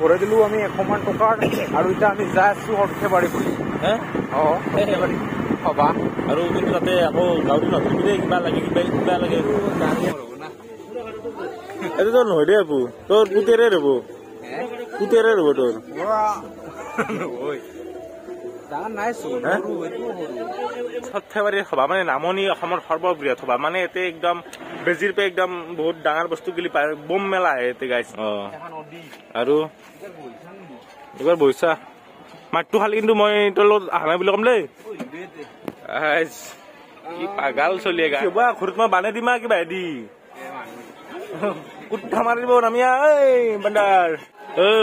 ভৰাই দিলো আমি 100 মান টকাৰ আৰু এতিয়া আমি যাই আছো সৰ্থেবাৰী বুলি সৰ্থেবাৰী হবা আৰু কিন্তু তাতে আকৌ গাঁৱত নথিলে কিবা লাগে এইটো নহয় দে আপু তোৰ পুতেৰে ৰব তোৰ সৰ্থেবাৰীৰ সভা মানে নামনি অসমৰ সৰ্ববৃহৎ সভা মানে এতে একদম বেজিৰ পে একদম বহুত ডাঙৰ বস্তু গিলি পায় বম মেলা এতে গাইছ আৰু এবাৰ বৈছা মাতটো খালি কিন্তু মই তোৰ লগত অহা নাই বুলি ক'ম দেই কি পাগাল চলিয়ে গা কিবা ঘৰত মই বানে দিমা কিবা দি কুত্তা মাৰিব নামিয়া এই বান্দাৰ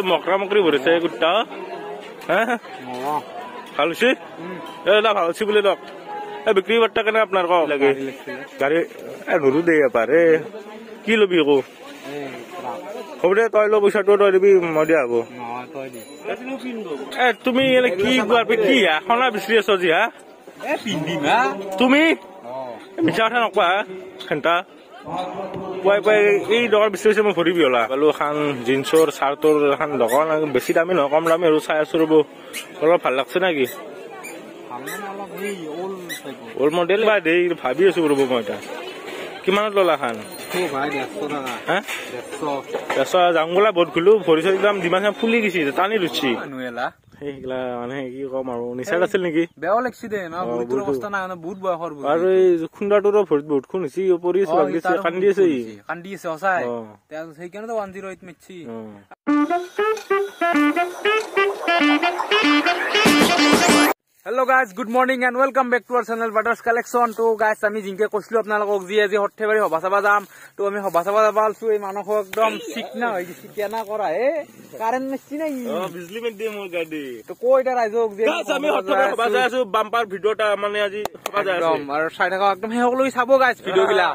মকৰা মকৰি ভৰিছে কুত্তা ভাল হৈছে ভাল হৈছে বুলি দক বিক্ৰী বাৰ্তা কেনে আপোনাৰ কওক লাগে গাড়ী নৰু দে পাৰে কি লবি আকৌ হ'ব দে তই ল পইচাটো তই দিবি মই দিয়া হ'ব তুমি এনে কি কি সোণা বিচাৰি আছ যি হা তুমি মিছা কথা নকোৱা ঘণ্টা পুৱাই পুৱাই এই দোকান বিচাৰিছে মই ভৰিবি হলা পালো এখন জিন্সৰ চাৰ্টৰ এখন দোকান বেছি দামী নহয় কম দামী আৰু চাই আছো ৰব অলপ ভাল লাগছে নেকি ওল্ড মডেল বা দেই ভাবি আছো ৰব মই এতিয়া কিমানত ললা খান যাম বোলা বহুত ঘুলো ভৰি চৰি একদম যিমান ফুলি গৈছে টানি ৰুচি সেইগিলা মানে কি কম আৰু নিচাত আছিল নেকি বেয়াও লাগছি দে অৱস্থা নাই বহুত বয়সৰ আৰু এই খুন্দাটোৰো ভৰিত বহুত খুন হৈছে পৰি আছে কান্দি আছে সঁচাই সেইকাৰণে 108 মেটছি Hello guys, good morning and welcome back to our channel Butters Collection. To guys, আমি জিংকে কৈছিলো আপোনালোকক যি আজি সৰ্থেবাৰী সভা চাবা যাম তো আমি সভা চাবা যাব আলছো এই মানুহ একদম চিকনা হৈ গৈছে কেনা কৰা কাৰেণ্ট মেচি নাই বিজলী মেট দিয়ে মোৰ গাড়ী তো কই এটা ৰাইজক যে আমি সৰ্থেবাৰী সভা যাই আছো বাম্পাৰ ভিডিওটা মানে আজি সভা যাই আছো আৰু চাই থাকক একদম সেই সকলো চাব গাইছ ভিডিও গিলা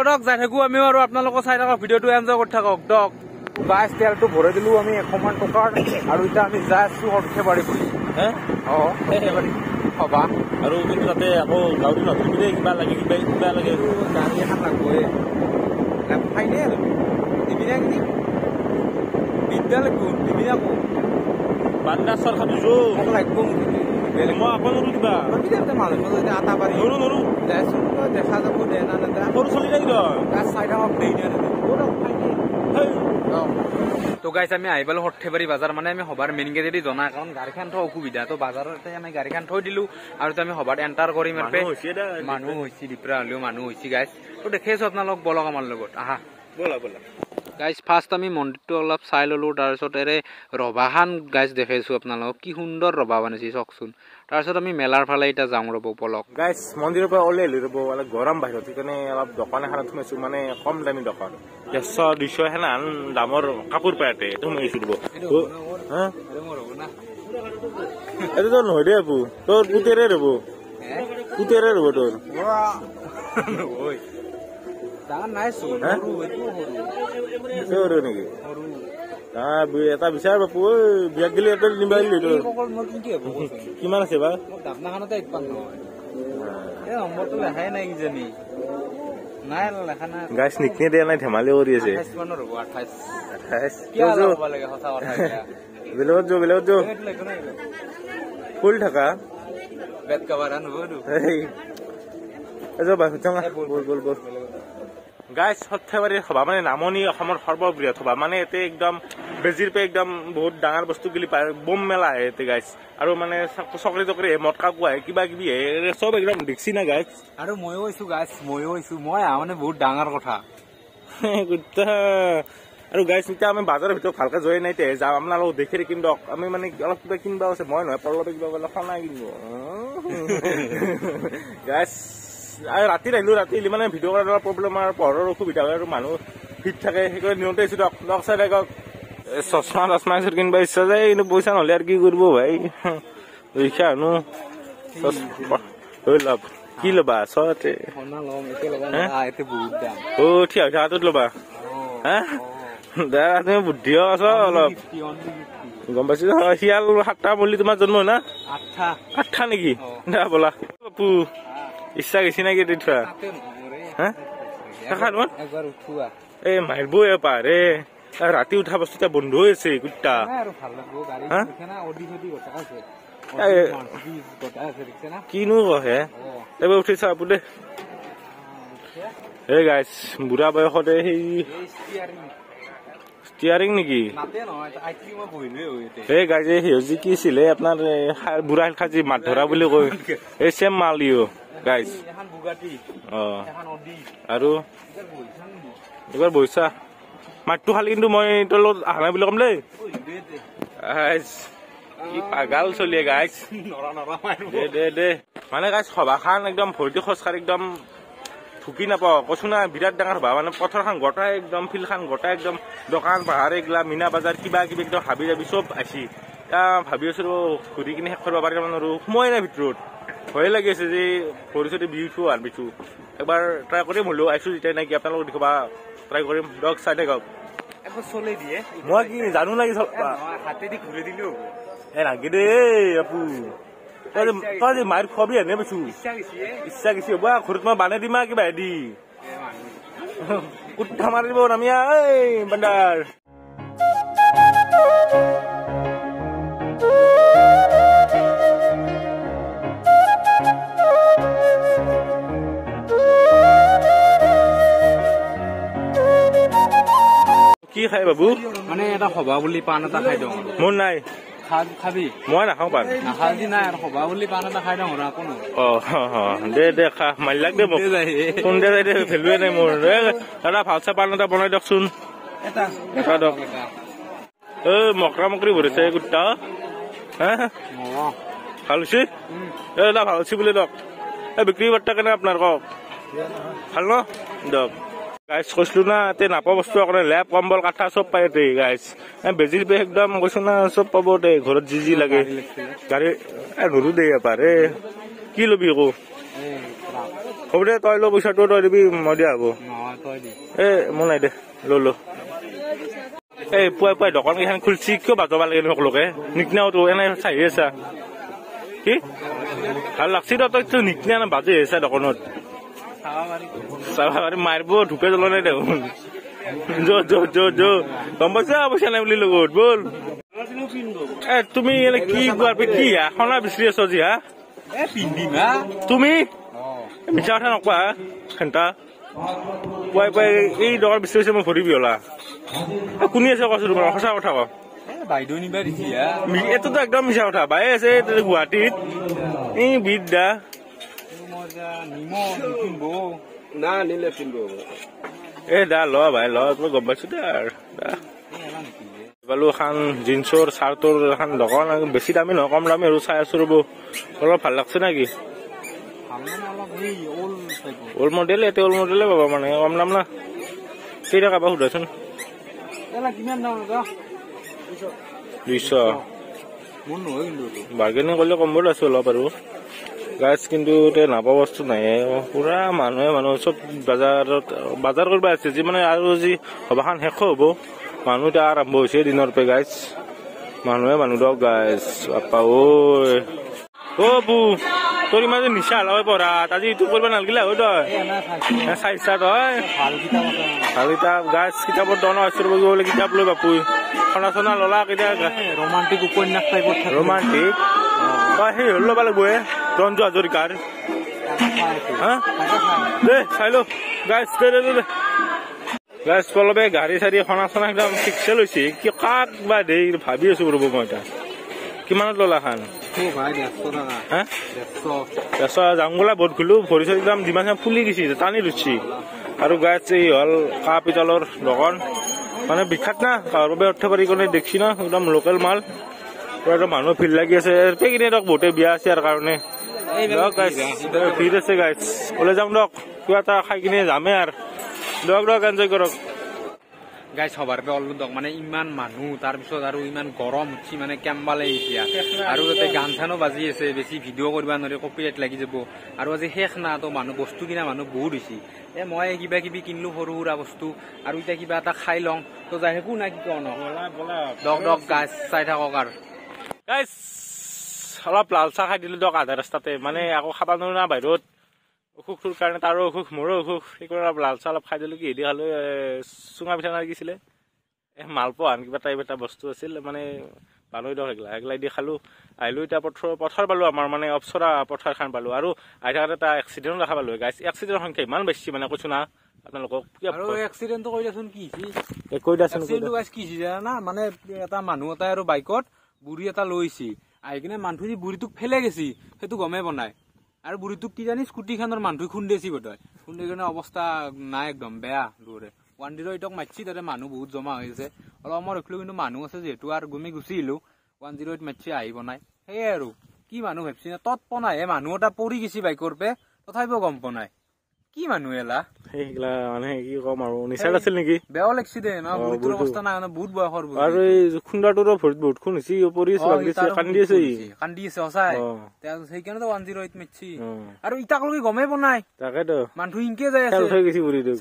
দক যাই থাকো আমি আৰু আপোনালোকক চাই থাকক ভিডিওটো এনজয় কৰি থাকক দক গাইছ তেলটো ভৰাই দিলো আমি 100 মান টকাৰ আৰু এতিয়া আমি যাই আছো সৰ্থেবাৰী বুলি হবা আৰু কিন্তু তাতে আকৌ গাঁৱত নথিলে কিবা লাগে গাড়ী এখন লাগব ফাইনেল দিবি না কি বিদ্যা লাগব দিবি না বান্দা চৰকাৰ দিছো লাগব মই আকৌ নৰো কিবা মানুহ যদি আটা পাৰি নৰো দেচোন দেখা যাব দে না সৰু চলি লাগি চাই থাকক তো গাইছ আমি আহি পালো সৰ্থেবাৰী বাজাৰ মানে আমি সভাৰ মেইন গেটেদি জনা কাৰণ গাড়ীখন থোৱা অসুবিধা তো বাজাৰতে আমি গাড়ীখন থৈ দিলো আৰু আমি সভাত এণ্টাৰ কৰিম মানুহ হৈছে দিপৰা হলেও মানুহ হৈছে গাইছ তো দেখি আছো আপোনালোক বলক আমাৰ লগত আহা বলা গাইছ ফাৰ্ষ্ট আমি মন্দিৰটো অলপ চাই ললো তাৰপিছত এৰে ৰভাখান গাইছ দেখাইছো আপোনালোকক কি সুন্দৰ ৰভা বনাইছে চাওকচোন তাৰপিছত আমি মেলাৰ ফালে এতিয়া যাওঁ ৰব পলক গাইছ মন্দিৰৰ পৰা ওলাই ৰব অলপ গৰম বাহিৰত সেইকাৰণে অলপ দোকান এখনত সোমাইছো মানে কম দামী দোকান 100-200 সেনান দামৰ কাপোৰ পায়তে সোমাইছো ৰব এইটো নহয় দে আপু তোৰ পুতেৰে ৰব তোৰ নেকি এটা বিচাৰ বাপু বিয়াক গেলি এটা নিবা কিমান আছে বা গাছ নিকনে দিয়া নাই ধেমালি কৰি আছে বেলেগত যো ফুল থাকা গাইছ সৰ্থেবাৰীৰ সভা মানে নামনি অসমৰ সৰ্ববৃহৎ সভা মানে এতে একদম বেজিৰ পে একদম বহুত ডাঙৰ বস্তু গিলি পায় বম মেলা এতে গাইছ আৰু মানে চকৰি চকৰি মটকা কোৱাই কিবা কিবি চব একদম দেখছি না গাইছ আৰু ময়ো হৈছো মই মানে বহুত ডাঙৰ কথা আৰু গাইছ এতিয়া আমি বাজাৰৰ ভিতৰত ভালকে যোৱাই নাই তে যাম আপোনালোক দেখি থাকিম দক আমি মানে অলপ কিবা কিনিবা আছে মই নহয় পল্লৱে কিবা বোলে খানা কিনিব গাইছ আৰু ৰাতি আহিলো মানে ভিডিঅ' কৰাৰ অলপ প্ৰব্লেম আৰু পঢ়াৰ অসুবিধা হয় আৰু মানুহ ভিৰ থাকে সেইকাৰণে নিয়ন্ত্ৰণ আহিছো দক চাই থাকক চশমা কিনিব ইচ্ছা যায় কিন্তু পইচা নহলে আৰু কি কৰিব ভাই ৰিক্সা আনো লাভ কি ল'বা চতে ঠিক আছে হাতত ল'বা হা তুমি বুদ্ধিও আছ অলপ গম পাইছো শিয়াল 7টা মূল্য তোমাৰ জন্ম হয় না 8টা নেকি দে বলা বাপু ইচ্ছা গেছি নাকি এই মাৰিব পাৰে ৰাতি উঠা বস্তু এতিয়া বন্ধ হৈ আছে কুত্তা কিনো কহে এবাৰ উঠিছা আপুনি এই গাইছ বুঢ়া বয়সতে সেই ষ্টিয়াৰিং নেকি এই গাইজ সেউজী কি আছিলে আপোনাৰ বুঢ়া খাজি মাছ ধৰা বুলি কয় এই চেম মাল ইও গাইজ আৰু এইবাৰ বহিছা মাতটো খালি কিন্তু মই তোৰ লগত অহা নাই বুলি ক'ম দেই কি পাগাল চলিয়ে গাইজ দে মানে গাইজ সভাখান একদম ভৰ্তি খোজকাঢ়ি একদম ঢুকি নাপাওঁ কৈছো না বিৰাট ডাঙৰ সভা মানে পথাৰখন গোটাই একদম ফিল্ডখন গোটাই একদম দোকান পাহাৰ এইগিলা মীনা বজাৰ কিবা কিবি একদম হাবি যাবি চব আছি ভাবি আছো ঘূৰি কিনে শেষ কৰিব পাৰিম আৰু সোমাই নাই ভিতৰত ভয়ে লাগি আছে যে ভৰি চৰি বিহু উঠো আৰু বিচু এবাৰ ট্ৰাই কৰিম হ'লেও আহিছো যেতিয়া নাই কি আপোনালোকক দেখিবা ট্ৰাই কৰিম দক চাই থাকক মই কি জানো লাগি হাতেদি ঘূৰি দিলো নাগে দেই আপু তই যে মাৰ খুৱাবি এনে পাইছো ইচ্ছা গেছি হ'ব ঘৰত মই বানে দিমা কিবা দি কুঠা মাৰি দিব নামিয়া এই বান্দাৰ কি খাই বাবু মানে এটা সভা বুলি পাণ এটা খাই দিওঁ মোৰ নাই খাবি মই নাখাওঁ পাণ নাখালি নাই আৰু সভা বুলি পাণ এটা খাই দিওঁ আকৌ দে খা মাৰি লাগ দে মোক কোন দে দে ভেলুৱে নাই মোৰ দাদা ভাল চাই পাণ এটা বনাই দিয়কচোন এটা দিয়ক মকৰা মকৰি ভৰিছে কুত্তা হা ভাল হৈছে দাদা ভাল হৈছে বুলি দিয়ক বিক্ৰী বাৰ্তা কেনে আপোনাৰ কওক ভাল ন দিয়ক গাইছ কৈছিলো না তে নাপা বস্তু অকণে লেপ কম্বল কাঠা চব পাই দে গাইছ বেজিৰ বেগ একদম কৈছো না চব পাব দে ঘৰত যি লাগে গাড়ী নৰো দে পাৰে কি লবি আকৌ হ'ব দে তই ল পইচাটো তই দিবি মই দিয়া হ'ব এ মোৰ নাই দে ল এই পুৱাই পুৱাই দোকান কেইখন খুলিছি কিয় বাজাব লাগে সকলোকে নিকনাওতো এনে চাহি আছা কি ভাল লাগছি তই নিকনা না বাজি আহিছা দোকানত মাৰিব ঢুকে জ্বলা নাই দেখোন গম পাইছা পইচা নাই বুলি লগত বল তুমি এনে কি কি সোণা বিচাৰি আছ যি তুমি মিছা কথা নকোৱা ঘণ্টা পুৱাই পুৱাই এই দোকান বিচাৰিছে মই ভৰিবি হলা শুনি আছে কৈছো তোমাৰ সঁচা কথা ক বাইদেউ নিবা দিছি এইটোতো একদম মিছা কথা বাই আছে গুৱাহাটীত এই বিদ্যা এ দা ল ভাই ল তুমি গম পাইছো দে আৰু এখন জিন্সৰ চাৰ্টৰ এখন দোকান বেছি দামী নহয় কম দামী আৰু চাই আছো ৰব অলপ ভাল লাগছে নেকি ওল্ড মডেল এতিয়া ওল্ড মডেলে পাবা মানে কম দাম না কেইটা কাবা সোধাচোন 200 বাৰ্গেনিং কৰিলে কম বল আছো অলপ আৰু গাছ কিন্তু নাপা বস্তু নাই পুৰা মানুহে চব বাজাৰ কৰিব আছে যি মানে আৰু যি সভাখন শেষ হ'ব মানুহ এতিয়া আৰম্ভ হৈছে দিনৰ পে গাইছ মানুহে দক গাইছ বাপা ঐ বু তোৰ ইমান যে নিচা হলা পঢ়া আজি ইটো কৰিব নালাগিলে হয় তই চাইছা তই ভাল কিতাপ গাছ কিতাপৰ দন বোলে কিতাপ লৈ বাপুই সোণা চনা ললা কেতিয়া ৰোমান্টিক উপন্যাস টাইপত ৰোমান্টিক তই সেই হ'ল ল'ব লাগিব ৰঞ্জু হাজৰিকাৰ দে চাই লো গাছ দে গাছ পলবে গাড়ী চাড়ী সোণা চনা একদম ঠিকছে লৈছে কি কাক বা দে ভাবি আছো ৰ'ব মই এতিয়া কিমানত ললা খান জাংগোলা বহুত ঘুলো ভৰি চৰি একদম যিমান ফুলি গৈছে টানি লৈছি আৰু গাছ এই হ'ল কাঁহ পিতলৰ দোকান মানে বিখ্যাত না গাঁৱৰ বাবে অৰ্থ পাৰি কোনে দেখছি না একদম লোকেল মাল একদম মানুহ ভিৰ লাগি আছে কিনে ধৰক বহুতে বিয়া আছে ইয়াৰ কাৰণে ভিৰ আছে গাইছ ওলাই যাম দক কিবা এটা খাই কিনে যামে আৰু দক এনজয় কৰক গাইছ সবাৰ পৰা অলপ দক মানে ইমান মানুহ তাৰপিছত আৰু ইমান গৰম উঠি মানে কেম্বালে এতিয়া আৰু তাতে গান চানো বাজি আছে বেছি ভিডিঅ' কৰিব নোৱাৰি কপিৰাইট লাগি যাব আৰু আজি শেষ না তো মানুহ বস্তু কিনা মানুহ বহুত হৈছে মই কিবা কিবি কিনিলো সৰু সুৰা বস্তু আৰু এতিয়া কিবা এটা খাই লওঁ তো যাই একো নাই কি কওঁ দক গাছ চাই থাকক আৰু গাইছ অলপ লাল চাহ খাই দিলো দক আধা ৰাস্তাতে মানে আকৌ খাব নোৱাৰো না বাহিৰত অসুখটোৰ কাৰণে তাৰো অসুখ মোৰো অসুখ সেইকাৰণে অলপ লাল চাহ অলপ খাই দিলো কি হেৰি খালো চুঙা পিঠা নালাগিছিলে মালপোৱা আন কিবা টাইপ এটা বস্তু আছিল মানে পালো দিয়ক এগলাই দি খালো আহিলো এতিয়া পথাৰ পালো আমাৰ মানে অপচৰা পথাৰ খান পালো আৰু আহি থাকোঁতে এটা এক্সিডেণ্ট দেখা পালো গাইছ এক্সিডেণ্টৰ সংখ্যা ইমান বেছি মানে কৈছো না আপোনালোকক আৰু এক্সিডেণ্টটো কৈ দিয়াচোন কি কৈ দিয়াচোন কি জানা মানে এটা মানুহ এটা আৰু বাইকত বুঢ়ী এটা লৈছি আহি কিনে মানুহ যি বুঢ়ীটোক ফেলে গেছি সেইটো গমেই বনাই আৰু বুঢ়ীটোক কি জানি স্কুটিখনৰ মানুহ খুন্দেছি বোধহয় খুন্দি কিনে অৱস্থা নাই একদম বেয়া দূৰে 108ক মাতছি তাতে মানুহ বহুত জমা হৈ আছে অলপ মই ৰখিলো কিন্তু মানুহ আছে যিহেতু আৰু গুচি আহিলো 108 মাতছি আহিব নাই সেয়ে আৰু কি মানুহ ভাবছি না তৎ পনাই মানুহ এটা পৰি গেছি বাইকৰ পে তথাপিও গম পোৱা কি মানুহ এলা সেইগিলা মানে কি কম আৰু নিচাৰ আছিল নেকি বেয়াও লাগছি দে না বুঢ়ীটোৰ অৱস্থা নাই বহুত বয়সৰ আৰু এই খুন্দাটোৰো ভৰিত বহুত খুন হৈছে পৰিছে কান্দি আছে সঁচাই সেইকাৰণে 108 মাতছি আৰু ইটাকলৈকে গমেই পোৱা নাই তাকেতো মানুহ ইনকে যাই আছে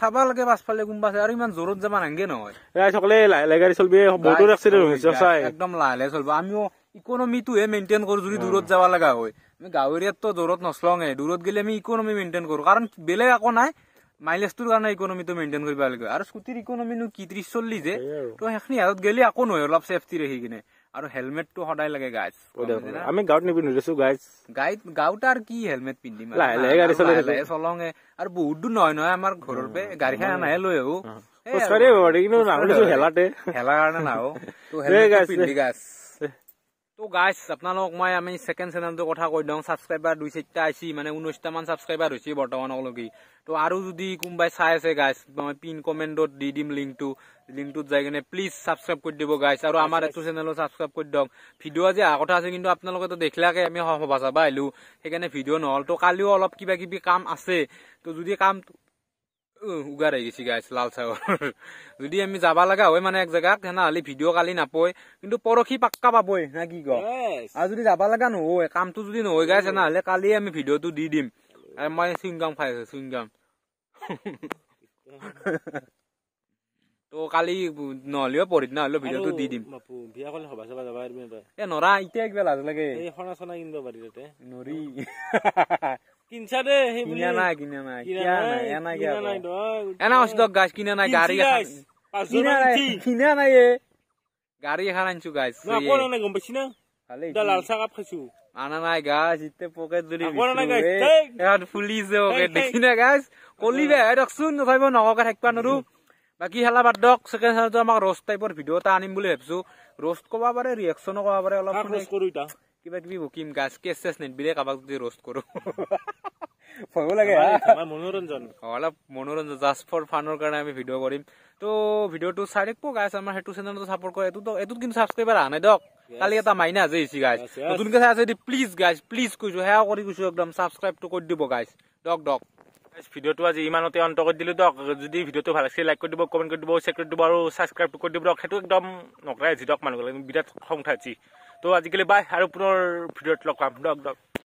চাবা লাগে পাছফালে কোনোবা আছে আৰু ইমান জোৰত যাবা নাংগে নহয় সকলে লাহে লাহে গাড়ী চলবি বহুতো এক্সিডেণ্ট হৈছে একদম লাহে লাহে চলব আমিও ইকনমিটোহে মেইনটেইন কৰো যদি দূৰত যাব লগা হয় আমি গাঁও এৰিয়াততো জোৰত নচলঙে দূৰত গেলে আমি ইকনমি মেইনটেইন কৰো কাৰণ বেলেগ একো নাই মাইলেজটোৰ কাৰণে ইকনমিটো মেইনটেইন কৰিব লাগে আৰু স্কুটিৰ ইকনমিনো কি 30-40 যে তো সেইখিনি হাতত গেলে একো নহয় অলপ সেফটি ৰাখি কিনে আৰু হেলমেটটো সদায় লাগে গাইজ আমি গাঁৱত নিপিন্ধো গাঁৱত আৰু কি হেলমেট পিন্ধিম লাহে লাহে গাড়ী চলঙে আৰু বহুত দূৰ নহয় নহয় আমাৰ ঘৰৰ পে গাড়ীখন আনাহে লৈ আহো হেলাৰ কাৰণে নাহো তো গাইজ আপোনালোক মই আমি সেকেন্ড চেনেলটোৰ কথা কৈ দিওঁ ছাবস্ক্ৰাইবাৰ 2-4টা আইছি মানে 19টা মান ছাবস্ক্ৰাইবাৰ হৈছে বৰ্তমানলৈকে তো আৰু যদি কোনোবাই চাই আছে গাইজ মই পিন কমেণ্টত দি দিম লিংকটোত যাই কিনে প্লিজ ছাবস্ক্ৰাইব কৰি দিব গাইজ আৰু আমাৰ এইটো চেনেলো ছাবস্ক্ৰাইব কৰি দিয়ক ভিডিঅ' আজি অহা কথা আছে কিন্তু আপোনালোকেতো দেখিলাকে আমি সভা চাবা আহিলো সেইকাৰণে ভিডিঅ' নহ'ল তো কালিও অলপ কিবা কিবি কাম আছে তো যদি কাম উগাৰ আহি গৈছে গাইছ লাল চাগৰ যদি আমি যাব লগা হয় মানে এক জেগাত তেনেহ'লে ভিডিঅ' কালি নাপায় কিন্তু পৰহি পাক্কা পাবই না কি ক আৰু যদি যাব লগা নহয় কামটো যদি নহয় গাইছ তেনেহ'লে কালি আমি ভিডিঅ'টো দি দিম মই চুইংগাম খাই আছো চুইংগাম তো কালি নহ'লেও পঢ়ি নহ'লেও ভিডিঅ'টো দি দিম নৰা এতিয়া কিবা লাজ লাগে নৰি কিনা গাড়ী এখন আনছো গাইছ গম পাইছি না লাল চাহ কাপ খাইছো আনা নাই গাছ ইতে পকেট যদি ফুলিছে পকেট দেখি না গাছ কলিবে ৰকচোন তথাপিও নককে থাকিব নোৱাৰো বাকী হেলা বাদ দক সেকেন্ড চেনেলটো আমাক ৰ'ষ্ট টাইপৰ ভিডিঅ' এটা আনিম বুলি ভাবিছো ৰ'ষ্ট ক'ব পাৰে ৰিয়েকশ্যনো ক'ব পাৰে অলপ কিবা কিবি বকিম গাছ কেছ চেছ নেদবিলে কাৰোবাক যদি ৰ'ষ্ট কৰো ভয়ো লাগে মনোৰঞ্জন অলপ মনোৰঞ্জন জাষ্ট ফৰ ফানৰ কাৰণে আমি ভিডিঅ' কৰিম তো ভিডিঅ'টো চাই থাকিব গাইছ আমাৰ সেইটো চেনেলটো ছাপৰ্ট কৰে এইটোত কিন্তু ছাবস্ক্ৰাইবাৰ অহা নাই দক কালি এটা মাইনা আজি আহিছে গাইছ নতুনকে চাই আছে যদি প্লিজ গাইছ প্লিজ কৈছো সেয়া কৰি কৈছো একদম ছাবস্ক্ৰাইবটো কৰি দিব গাইছ দক ভিডিঅ'টো আজি ইমানতে অন্ত কৰি দিলো দক যদি ভিডিঅ'টো ভাল লাগিছে লাইক কৰি দিব কমেণ্ট কৰি দিব শ্বেয়াৰ কৰি দিব আৰু ছাবস্ক্ৰাইবটো কৰি দিব দক সেইটো একদম নকৰাই যি দক মানুহবিলাক বিৰাট খং উঠাইছি তো আজিকালি বাই আৰু পুনৰ ভিডিঅ'ত লগ পাম দক